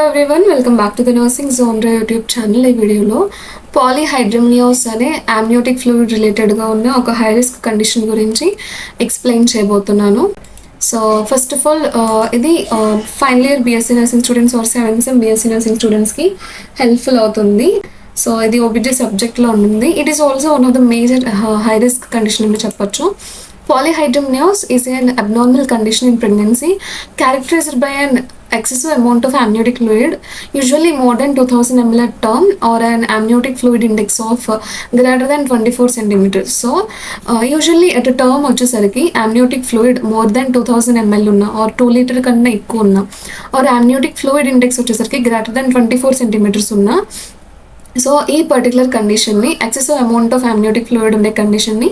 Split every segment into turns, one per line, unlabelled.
Everyone, welcome back to the nursing జోన్రా YouTube channel. ఈ వీడియోలో పాలీహైడ్రమియోస్ అనే అమ్నియోటిక్ ఫ్లూయిడ్ రిలేటెడ్గా ఉన్న ఒక హై రిస్క్ కండిషన్ గురించి ఎక్స్ప్లెయిన్ చేయబోతున్నాను. సో ఫస్ట్ ఆఫ్ ఆల్ ఇది final year BSc nursing students are seventh sem BSc nursing స్టూడెంట్స్కి హెల్ప్ఫుల్ అవుతుంది. సో ఇది ఓబిజీ సబ్జెక్ట్లో ఉంటుంది. It is also one of the major high risk condition అని చెప్పొచ్చు. Polyhydramnios is an abnormal condition in pregnancy characterized by an excessive amount of amniotic fluid, usually more than 2000 ml at term, or an amniotic fluid index of greater than 24 centimeters. So usually at a term వచ్చేసరికి amniotic fluid more than 2000 ml ఉన్న or 2 litre కన్నా ఎక్కువ ఉన్న or amniotic fluid index వచ్చేసరికి greater than 24 centimeters ఉన్న. So ఈ particular కండిషన్ని excessive amount of amniotic fluid ఉండే కండిషన్ని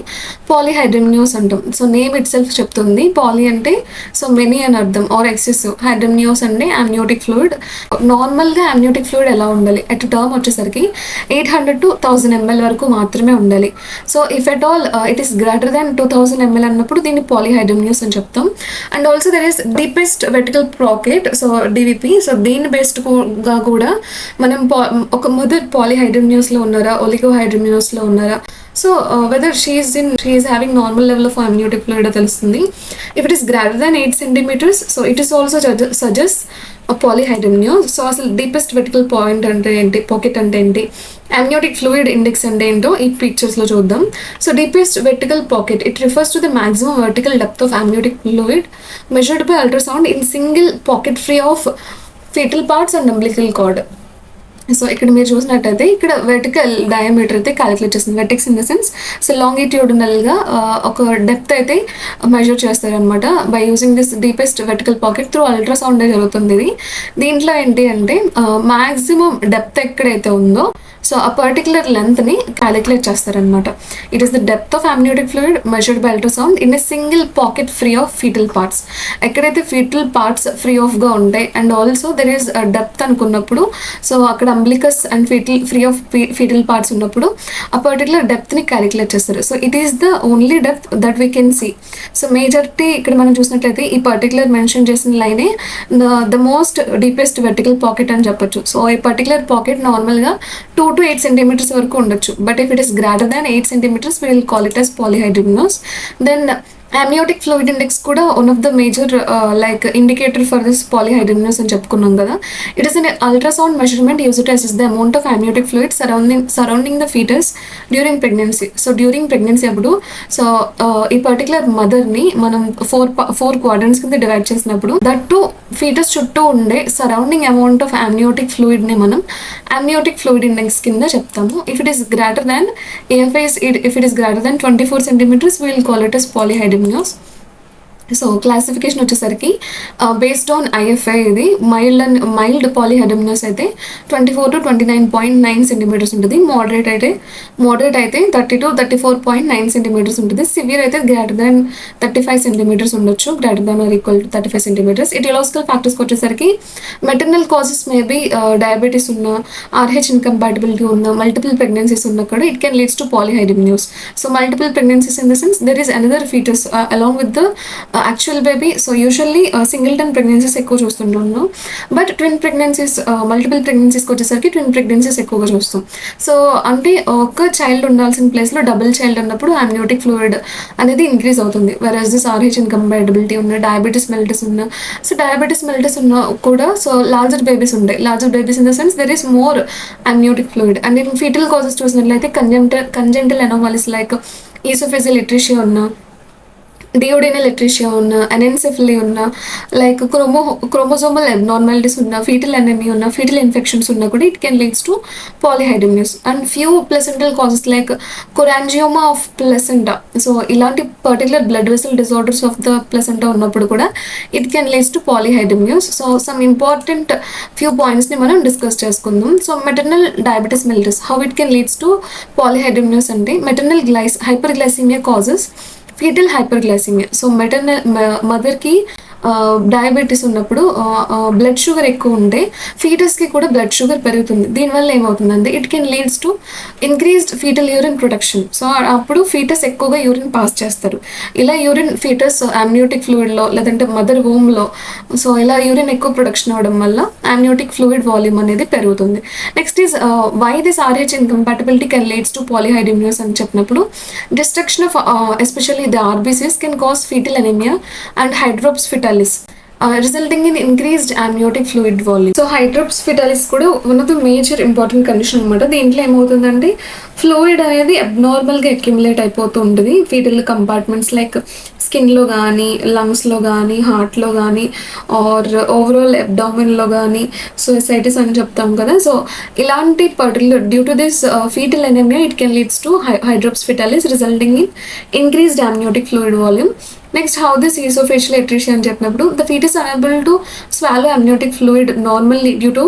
పాలీహైడ్రమియోస్ అంటాం. సో నేమ్ ఇట్ సెల్ఫ్ చెప్తుంది. పాలీ అంటే సో మెనీ అని అర్థం, ఆర్ ఎక్సెసివ్. హైడ్రమియోస్ అంటే అమ్నియోటిక్ ఫ్లూయిడ్. నార్మల్గా అమ్నియోటిక్ ఫ్లూయిడ్ ఎలా ఉండాలి అట్ టర్మ్ వచ్చేసరికి 800 to 1000 ml వరకు మాత్రమే ఉండాలి. So if at all it is greater than 2000 ml అన్నప్పుడు దీన్ని పాలీహైడ్రమియోస్ అని చెప్తాం. And also there is deepest vertical pocket, so DVP. So దీని బేస్డ్గా కూడా మనం ఒక మదర్ పాలీహైడ్రమియోస్లో ఉన్నారా, ఒలిగోహైడ్రమియోస్లో ఉన్నారా, so whether she is having normal level of amniotic fluid తెలుస్తుంది. If it is greater than 8 centimeters, so it is also suggest polyhydramnios. So అసలు డీపెస్ట్ వెర్టికల్ పాయింట్ అంటే ఏంటి, పాకెట్ అంటే ఏంటి, అమ్నియోటిక్ ఫ్లూయిడ్ ఇండెక్స్ అంటే ఏంటో ఈ పిక్చర్స్లో చూద్దాం. So deepest vertical pocket, it refers to the maximum vertical depth of amniotic fluid measured by ultrasound in single pocket free of fetal parts and umbilical cord. So ఇక్కడ మీరు చూసినట్టయితే ఇక్కడ vertical diameter అయితే క్యాలిక్యులేట్ చేస్తుంది. Vertex in the sense so లాంగిట్యూడినల్గా ఒక depth అయితే measure చేస్తారనమాట by using this deepest vertical pocket through ultrasound జరుగుతుంది. ఇది దీంట్లో ఏంటి అంటే మ్యాక్సిమం డెప్త్ ఎక్కడైతే ఉందో సో ఆ పర్టికులర్ లెంత్ని క్యాలిక్యులేట్ చేస్తారనమాట. It is the depth of amniotic fluid measured by ultrasound in a single pocket free of fetal parts. ఎక్కడైతే ఫీటల్ పార్ట్స్ ఫ్రీ ఆఫ్గా ఉంటాయి and also there is depth అనుకున్నప్పుడు, so అక్కడ umbilicus and free of fetal parts ఉన్నప్పుడు ఆ particular డెప్త్ని calculate చేస్తారు. So it is the only depth that we can see. So majority ఇక్కడ మనం చూసినట్లయితే ఈ పర్టికులర్ మెన్షన్ చేసిన లైనే the most deepest vertical pocket అని చెప్పొచ్చు. సో ఈ పర్టికులర్ పాకెట్ నార్మల్గా 2 to 8 centimeters వరకు ఉండొచ్చు. But if it is greater than 8 centimeters we will call it as polyhydramnios. Then amniotic fluid index కూడా one of the major like indicator for this polyhydramnios అని చెప్పుకున్నాం కదా. It is an ultrasound measurement used to assess the amount of amniotic fluid surrounding the fetus during pregnancy. So during pregnancy అప్పుడు so ఈ particular మదర్ని మనం four quadrants కింద divide చేసినప్పుడు that to foetus చుట్టూ ఉండే సరౌండింగ్ అమౌంట్ ఆఫ్ అమ్నియోటిక్ ఫ్లూయిడ్ని మనం amniotic fluid index కింద చెప్తాము. If it is greater than if it is greater than 24 centimeters we will call it as polyhydramnios. So classification వచ్చేసరికి based on IFI ఇది mild పాలీహైడ్రమియోస్ అయితే 24 to 29.9 centimeters ఉంటుంది. Moderate అయితే 30 to 34.9 centimeters ఉంటుంది. Severe అయితే greater than 35 centimeters ఉండొచ్చు, greater than or equal to 35 centimeters. Aetiological ఫ్యాక్టర్స్కి వచ్చేసరికి మెటర్నల్ కాజెస్ మేబీ డయాబెటీస్ ఉన్న, ఆర్హెచ్ ఇన్కంపాటిబిలిటీ ఉన్న, మల్టిపుల్ ప్రెగ్నెన్సీస్ ఉన్న కూడా it can leads to polyhydramnios. So multiple pregnancies in the sense there is another fetus along with the actual baby. So usually singleton pregnancies ఎక్కువ చూస్తుంటాను, but twin pregnancies multiple ప్రెగ్నెన్సీస్కి వచ్చేసరికి twin pregnancies ఎక్కువగా చూస్తాం. So అంటే ఒక child ఉండాల్సిన ప్లేస్లో డబుల్ చైల్డ్ ఉన్నప్పుడు అమ్నియోటిక్ ఫ్లూయిడ్ అనేది ఇంక్రీజ్ అవుతుంది. వెరస్ దిస్ ఆర్హెచ్ ఇన్కంపాటిబిలిటీ ఉన్న, డయాబెటీస్ మెలిటస్ ఉన్న, సో డయాబెటీస్ మెలిటస్ ఉన్న కూడా సో లార్జర్ బేబీస్ ఉంటాయి. Larger babies in the sense there is more amniotic fluid. And in fetal causes చూసినట్లయితే congenital anomalies like oesophageal atresia ఉన్న, duodenal atresia ఉన్న, anencephaly ఉన్న, like chromosomal abnormalities ఉన్న, fetal anaemia ఉన్న, fetal infections ఉన్నా కూడా it can leads to polyhydramnios. And few placental causes like chorangioma of placenta, so ఇలాంటి particular blood vessel disorders of the placenta ఉన్నప్పుడు కూడా it can leads to polyhydramnios. So some important few పాయింట్స్ని మనం discuss చేసుకుందాం. So maternal diabetes mellitus, how it can leads to polyhydramnios అంటే maternal hyperglycaemia causes fetal hyperglycaemia. So మదర్కి diabetes ఉన్నప్పుడు blood sugar ఎక్కువ ఉంటే ఫీటస్కి కూడా బ్లడ్ షుగర్ పెరుగుతుంది. దీనివల్ల ఏమవుతుందంటే it can leads to increased foetal urine production. So అప్పుడు ఫీటస్ ఎక్కువగా యూరిన్ పాస్ చేస్తారు. ఇలా యూరిన్ ఫీటస్ అమ్నియోటిక్ ఫ్లూయిడ్లో లేదంటే మదర్ వోమ్లో సో ఇలా యూరిన్ ఎక్కువ ప్రొడక్షన్ అవ్వడం వల్ల అమ్నియోటిక్ ఫ్లూయిడ్ వాల్యూమ్ అనేది పెరుగుతుంది. Next is why this Rh incompatibility can leads to polyhydramnios అని చెప్పినప్పుడు destruction of especially the RBCs can cause fetal anaemia and hydrops fetalis resulting in increased amniotic fluid volume. So hydrops fetalis కూడా one of the major important condition అనమాట. దీంట్లో ఏమవుతుందంటే fluid అనేది అబ్నార్మల్గా accumulate అయిపోతూ ఉంటుంది foetal compartments like స్కిన్లో కానీ లంగ్స్లో కానీ హార్ట్లో కానీ ఆర్ ఓవరాల్ అబ్డామిన్లో కానీ సో ఎసైటిస్ అని చెప్తాం కదా. సో ఇలాంటి particular due to this fetal anaemia it can leads to hydrops fetalis resulting in increased amniotic fluid volume. Next how this oesophageal atresia అని చెప్పినప్పుడు the fetus unable to swallow amniotic fluid normally due to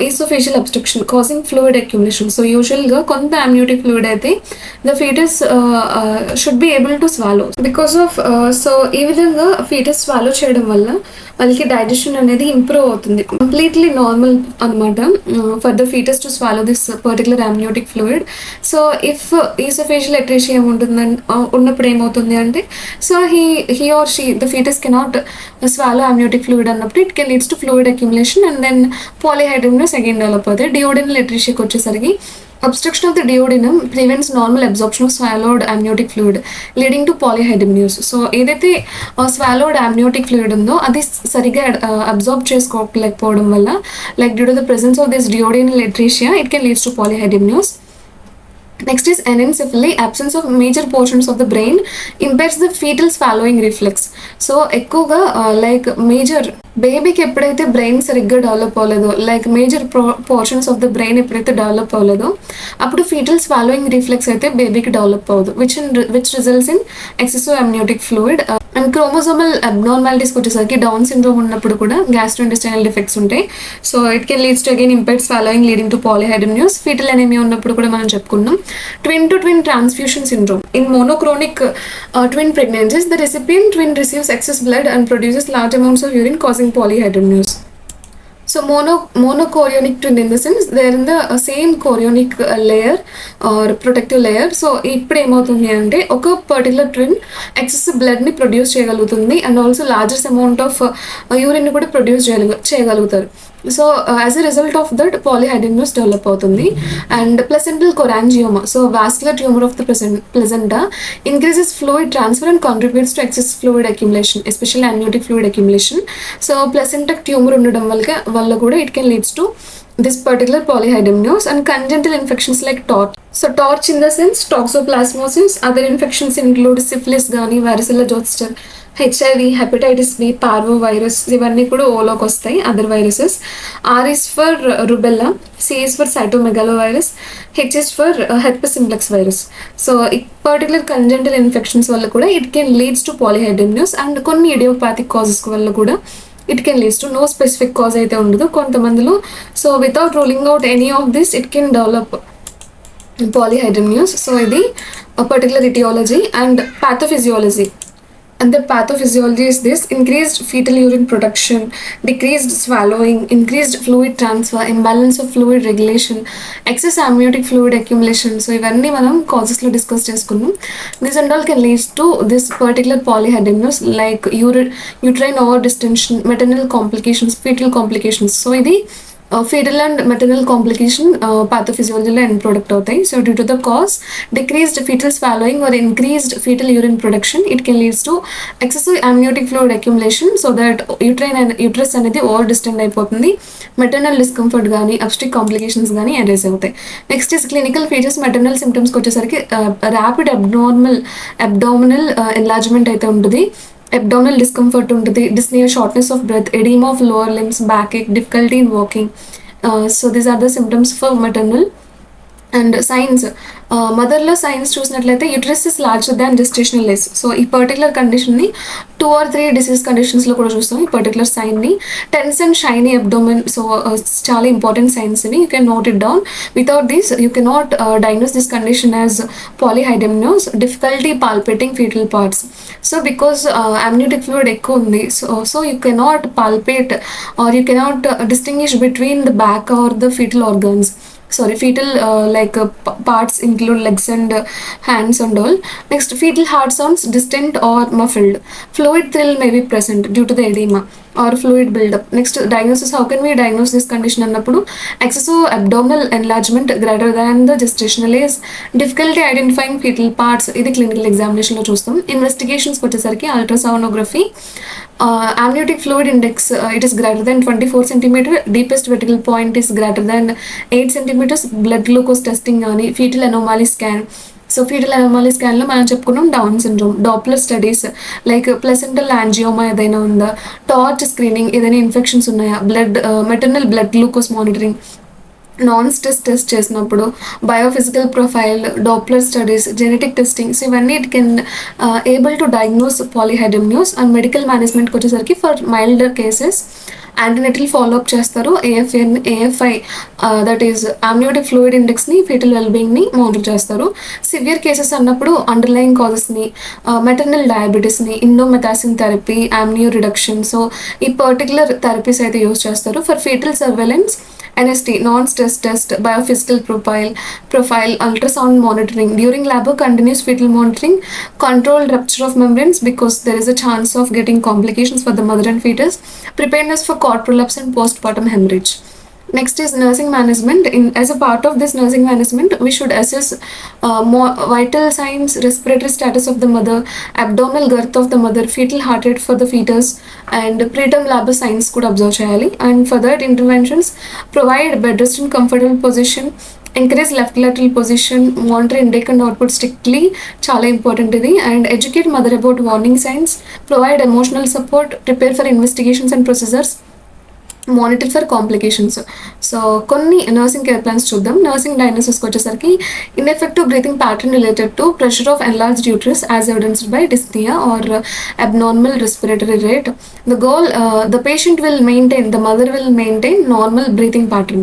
oesophageal obstruction causing fluid accumulation. So యూజువల్గా కొంత amniotic fluid అయితే the fetus should be able to swallow because of so ఈ విధంగా foetus swallow చేయడం వల్ల వాళ్ళకి డైజెషన్ అనేది improve అవుతుంది. కంప్లీట్లీ నార్మల్ అనమాట for the fetus to swallow this particular amniotic fluid. So if oesophageal atresia ఉంటుందని ఉన్నప్పుడు ఏమవుతుంది అంటే so he or she the fetus cannot swallow amniotic fluid అన్నప్పుడు it can leads to fluid accumulation and then polyhydramnios again develop అవుతాయి. Duodenal atresia వచ్చేసరికి obstruction of the duodenum prevents normal absorption of swallowed amniotic fluid leading to polyhydramnios. So ఏదైతే swallowed amniotic fluid ఉందో అది సరిగా absorb చేసుకోలేకపోవడం వల్ల like due to the presence of this duodenal atresia it can leads to polyhydramnios. Next is anencephaly, absence of major portions of the brain impairs the fetal swallowing reflex. So ఎక్కువగా like major బేబీకి ఎప్పుడైతే brain సరిగ్గా develop అవ్వలేదో like major portions of the brain ఎప్పుడైతే develop అవ్వలేదో అప్పుడు fetal swallowing reflex అయితే బేబీకి డెవలప్ అవ్వదు which results in excessive amniotic fluid. And chromosomal అబ్నార్మాలిటీస్కి వచ్చేసరికి డౌన్ సిండ్రోమ్ ఉన్నప్పుడు కూడా గ్యాస్ట్రోఇంటెస్టైనల్ డిఫెక్ట్స్ ఉంటాయి. So it can leads to again impaired swallowing leading to polyhydramnios. Fetal anaemia ఉన్నప్పుడు కూడా మనం చెప్పుకున్నాం. Twin to twin transfusion syndrome in monochronic twin pregnancies the recipient twin receives excess blood and produces large amounts of urine causing polyhydramnios. So monochorionic twin in the sense they are in the same chorionic layer or protective layer. So ఇప్పుడు ఏమవుతుంది అంటే ఒక particular twin excess బ్లడ్ని produce చేయగలుగుతుంది and also largest amount of urine కూడా produce చేయగలుగుతారు. So as a result of that polyhydramnios develop అవుతుంది. And placental chorangioma so vascular tumour of the placenta increases fluid transfer and contributes to excess fluid accumulation especially amniotic fluid accumulation. So placental tumour ఉండడం వల్ల కూడా it can leads to this particular polyhydramnios. And congenital infections like torch. So torch in the sense toxoplasmosis. Other infections include syphilis gaani, varicella zoster, HIV, hepatitis B, parvovirus ఇవన్నీ కూడా ఓలోకి వస్తాయి. Other viruses. R is for rubella, C is for cytomegalovirus, H is for herpes simplex virus. So ఈ particular congenital infections వల్ల కూడా it can leads to polyhydramnios. And కొన్ని idiopathic causes వల్ల కూడా it can leads to no specific cause అయితే ఉండదు కొంతమందిలో. So without ruling out any of this it can develop polyhydramnios. So ఇది particular aetiology and pathophysiology. And the pathophysiology is this: increased fetal urine production, decreased swallowing, increased fluid transfer, imbalance of fluid regulation, excess amniotic fluid accumulation. So ఇవన్నీ మనం కాజెస్లో discuss చేసుకున్నాం. This and all can lead to this particular polyhydramnios like uterine over distension, maternal complications, fetal complications. So ఇది fetal and maternal complication pathophysiology end product అవుతాయి. So due to the cause decreased fetal swallowing or increased fetal urine production it can leads to excessive amniotic fluid accumulation so that uterus అనేది over distend అయిపోతుంది. Maternal discomfort కానీ obstetric complications కానీ arise అవుతాయి. Next is clinical features. Maternal సిమ్టమ్స్కి వచ్చేసరికి rapid abdominal enlargement అయితే ఉంటుంది. abdominal discomfort ఉంటుంది, dyspnea, shortness of breath, edema of lower limbs, backache, difficulty in walking. So these are the symptoms for maternal. And signs మదర్లో signs చూసినట్లయితే uterus is larger than gestational less. So ఈ particular కండిషన్ని 2 or 3 disease కండిషన్స్లో కూడా చూస్తాం ఈ particular సైన్ని. Tense and shiny abdomen, so చాలా ఇంపార్టెంట్ సైన్స్ ఇవి, you can note it down. Without this you cannot diagnose this condition as polyhydramnios. Difficulty palpating fetal parts. So because amniotic fluid ఎక్కువ ఉంది, so you cannot palpate or you cannot distinguish between the back or the fetal organs. Sorry, fetal parts include legs and hands and all. Next, fetal heart sounds distant or muffled. Fluid thrill may be present due to the edema or fluid buildup. Next, diagnosis. How can we diagnose this condition annappudu? Excessive abdominal enlargement greater than the gestational age. Difficulty identifying fetal parts. Idi clinical examination lo chustam. Investigations kochesariki ultrasonography. Amniotic fluid index, it is greater than 24 centimeter. Deepest vertical point is greater than 8 centimeters. Blood glucose testing ani, fetal anomaly scan. So fetal anomaly స్కాన్లో మనం చెప్పుకున్నాం Down syndrome. Doppler studies like placental angioma ఏదైనా ఉందా, TORCH screening, ఏదైనా infections ఉన్నాయా, maternal blood glucose monitoring, non stress test చేసినప్పుడు, biophysical profile, Doppler studies, genetic testings, ఇవన్నీ it can able to diagnose polyhydramnios. And medical మేనేజ్మెంట్కి వచ్చేసరికి for milder cases antenatal follow up చేస్తారు. AFI that is amniotic fluid ఇండెక్స్ని, fetal వెల్బీయింగ్ని monitor చేస్తారు. Severe cases అన్నప్పుడు underline కాజెస్ని, maternal డయాబెటీస్ని, indomethacin therapy, amnio reduction, so ఈ పర్టికులర్ థెరపీస్ అయితే యూస్ చేస్తారు. For fetal surveillance NST, non-stress test, biophysical profile, ultrasound monitoring. During labor, continuous fetal monitoring, controlled rupture of membranes because there is a chance of getting complications for the mother and fetus. Preparedness for cord prolapse and postpartum hemorrhage. Next is nursing management. As a part of this nursing management, we should assess more vital signs, respiratory status of the mother, abdominal girth of the mother, fetal heart rate for the fetus, and preterm labor signs could observe chayali. And for that interventions, provide bed rest in comfortable position, encourage left lateral position, monitor intake and output strictly, chala important idi, and educate mother about warning signs, provide emotional support, prepare for investigations and procedures, monitor for complications. So కొన్ని nursing care plans చూద్దాం. Nursing డయాగ్నోసిస్కి వచ్చేసరికి ineffective breathing pattern related to pressure of enlarged uterus as evidenced by dyspnea or abnormal respiratory rate. The goal, the patient will maintain, the mother will maintain normal breathing pattern.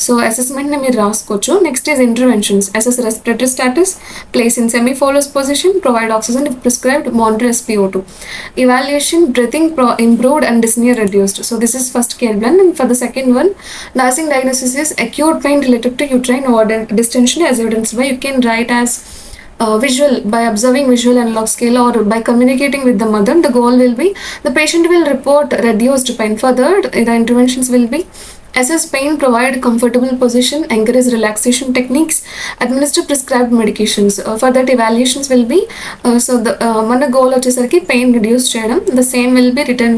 So అసెస్మెంట్ని మీరు రాసుకోవచ్చు. Next is interventions. Assess respiratory status, place in semi Fowler's position, provide oxygen if prescribed, monitor SpO2. Evaluation, breathing improved and dyspnea reduced. So this is first care plan. And for the second one, nursing diagnosis is acute pain related to uterine distension as evidenced by, you can write as visual, by observing visual analog scale or by communicating with the mother. The goal will be the patient will report reduced pain. Further, the interventions will be assess pain, provide comfortable position, encourage relaxation techniques, administer prescribed medications. For that evaluations will be so the mana goal వచ్చేసరికి pain reduce చేయడం. The same will be written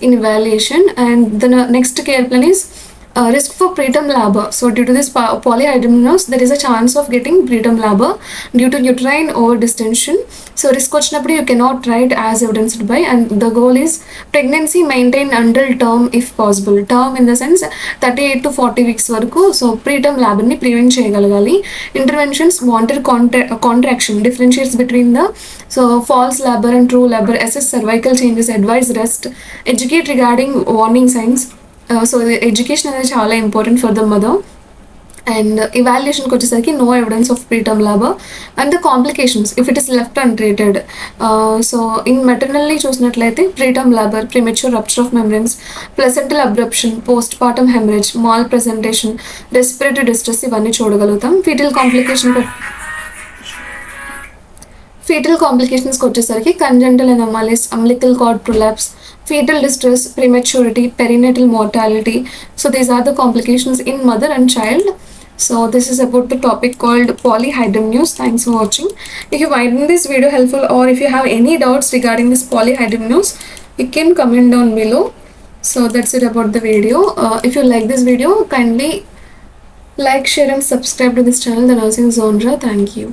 in evaluation. And the next care plan is risk for preterm labor. So due to this polyhydramnios, there is a chance of getting preterm labor due to uterine over distension. So risk వచ్చినప్పుడు you cannot write as evidenced by, and the goal is pregnancy maintain until term if possible. Term in the sense 38 to 40 weeks వరకు. So preterm labor ని prevent చేయగలగాలి. Interventions, monitor contraction, differentiates between the false labor and true labor, assess cervical changes, advise rest, educate regarding warning signs. So education అనేది చాలా important for the mother. And ఇవాల్యుయేషన్కి వచ్చేసరికి no evidence of preterm labour and the complications if it is left untreated. So in maternally చూసినట్లయితే preterm labour, premature rupture of membranes, placental abruption, postpartum haemorrhage, malpresentation, respiratory distress, ఇవన్నీ చూడగలుగుతాం. Fetal కాంప్లికేషన్స్కి వచ్చేసరికి congenital anomalies, umbilical cord prolapse, fetal distress, prematurity, perinatal mortality. So these are the complications in mother and child. So this is about the topic called polyhydramnios. Thanks for watching. If you find this video helpful or if you have any doubts regarding this polyhydramnios, you can comment down below. So that's it about the video. If you like this video, kindly like, share and subscribe to this channel, The Nursing Genre. Thank you.